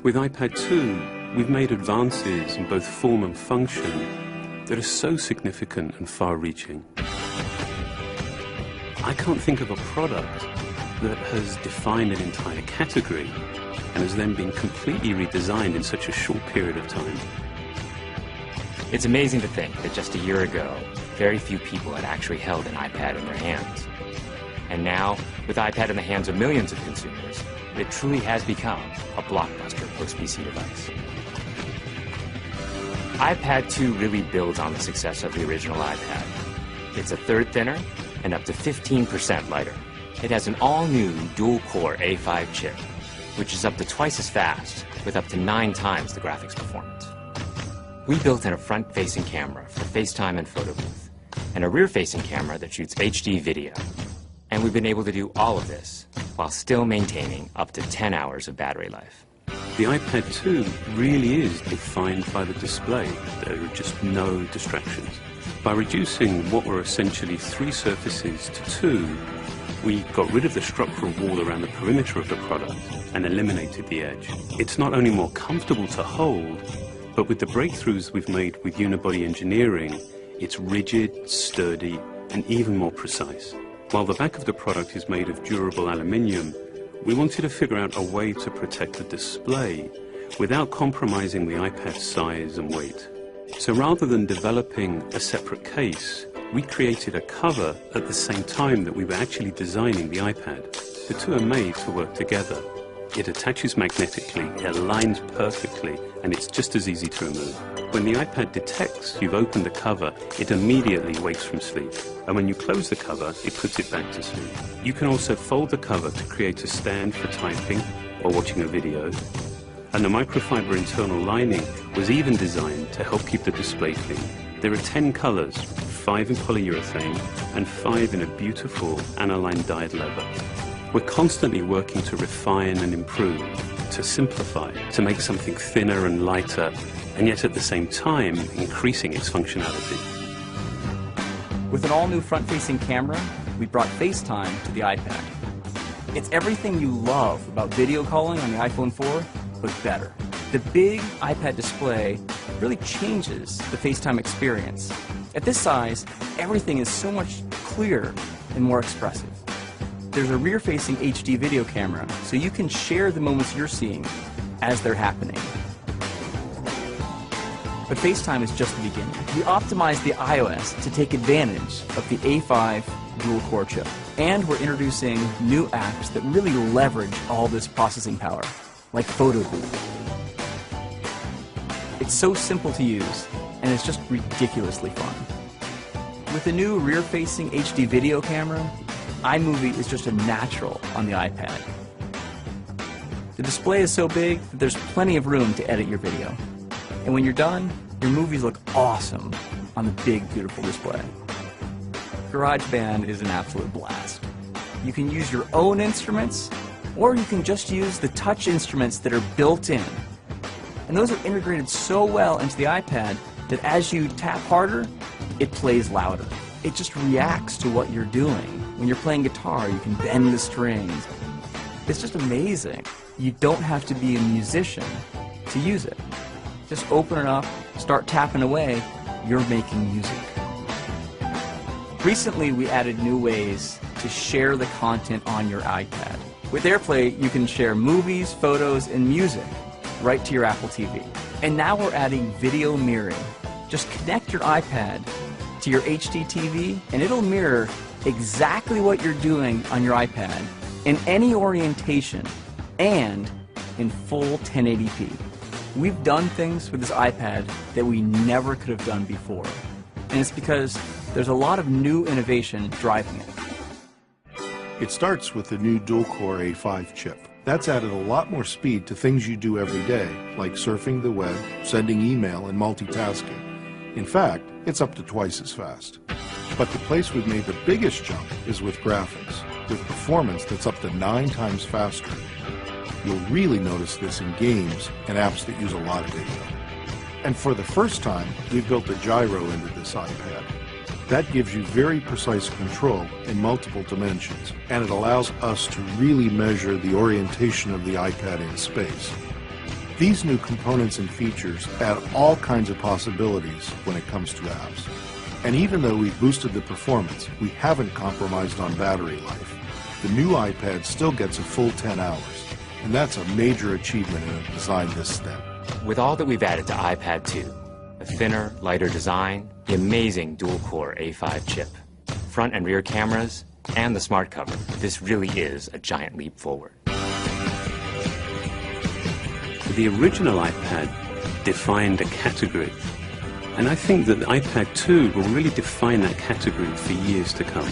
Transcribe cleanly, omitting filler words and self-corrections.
With iPad 2, we've made advances in both form and function that are so significant and far-reaching. I can't think of a product that has defined an entire category and has then been completely redesigned in such a short period of time. It's amazing to think that just a year ago, very few people had actually held an iPad in their hands. And now, with iPad in the hands of millions of consumers, it truly has become a blockbuster post-PC device. iPad 2 really builds on the success of the original iPad. It's a third thinner and up to 15% lighter. It has an all-new dual-core A5 chip, which is up to twice as fast, with up to 9 times the graphics performance. We built in a front-facing camera for FaceTime and photo booth, and a rear-facing camera that shoots HD video. And we've been able to do all of this while still maintaining up to 10 hours of battery life. The iPad 2 really is defined by the display. There are just no distractions. By reducing what were essentially 3 surfaces to 2, we got rid of the structural wall around the perimeter of the product and eliminated the edge. It's not only more comfortable to hold, but with the breakthroughs we've made with unibody engineering, it's rigid, sturdy, and even more precise. While the back of the product is made of durable aluminium, we wanted to figure out a way to protect the display without compromising the iPad's size and weight. So rather than developing a separate case, we created a cover at the same time that we were actually designing the iPad. The two are made to work together. It attaches magnetically, it aligns perfectly, and it's just as easy to remove. When the iPad detects you've opened the cover, it immediately wakes from sleep. And when you close the cover, it puts it back to sleep. You can also fold the cover to create a stand for typing or watching a video. And the microfiber internal lining was even designed to help keep the display clean. There are 10 colors, 5 in polyurethane and 5 in a beautiful aniline dyed leather. We're constantly working to refine and improve, to simplify, to make something thinner and lighter, and yet at the same time increasing its functionality. With an all-new front-facing camera, we brought FaceTime to the iPad. It's everything you love about video calling on the iPhone 4, but better. The big iPad display really changes the FaceTime experience. At this size, everything is so much clearer and more expressive. There's a rear-facing HD video camera, so you can share the moments you're seeing as they're happening. But FaceTime is just the beginning. We optimized the iOS to take advantage of the A5 dual-core chip. And we're introducing new apps that really leverage all this processing power, like Photo Booth. It's so simple to use, and it's just ridiculously fun. With the new rear-facing HD video camera, iMovie is just a natural on the iPad. The display is so big that there's plenty of room to edit your video. And when you're done, your movies look awesome on the big, beautiful display. GarageBand is an absolute blast. You can use your own instruments, or you can just use the touch instruments that are built in. And those are integrated so well into the iPad that as you tap harder, it plays louder. It just reacts to what you're doing. When you're playing guitar, you can bend the strings. It's just amazing. You don't have to be a musician to use it. Just open it up, start tapping away, you're making music. Recently, we added new ways to share the content on your iPad. With AirPlay, you can share movies, photos, and music right to your Apple TV. And now we're adding video mirroring. Just connect your iPad to your HD TV, and it'll mirror exactly what you're doing on your iPad in any orientation and in full 1080p. We've done things with this iPad that we never could have done before. And it's because there's a lot of new innovation driving it. It starts with the new dual-core A5 chip. That's added a lot more speed to things you do every day, like surfing the web, sending email, and multitasking. In fact, it's up to twice as fast. But the place we've made the biggest jump is with graphics, with performance that's up to 9 times faster. You'll really notice this in games and apps that use a lot of data. And for the first time, we've built a gyro into this iPad. That gives you very precise control in multiple dimensions, and it allows us to really measure the orientation of the iPad in space. These new components and features add all kinds of possibilities when it comes to apps. And even though we've boosted the performance, we haven't compromised on battery life. The new iPad still gets a full 10 hours, and that's a major achievement in a design this thin. With all that we've added to iPad 2, a thinner, lighter design, the amazing dual-core A5 chip, front and rear cameras, and the smart cover, this really is a giant leap forward. The original iPad defined a category, and I think that the iPad 2 will really define that category for years to come.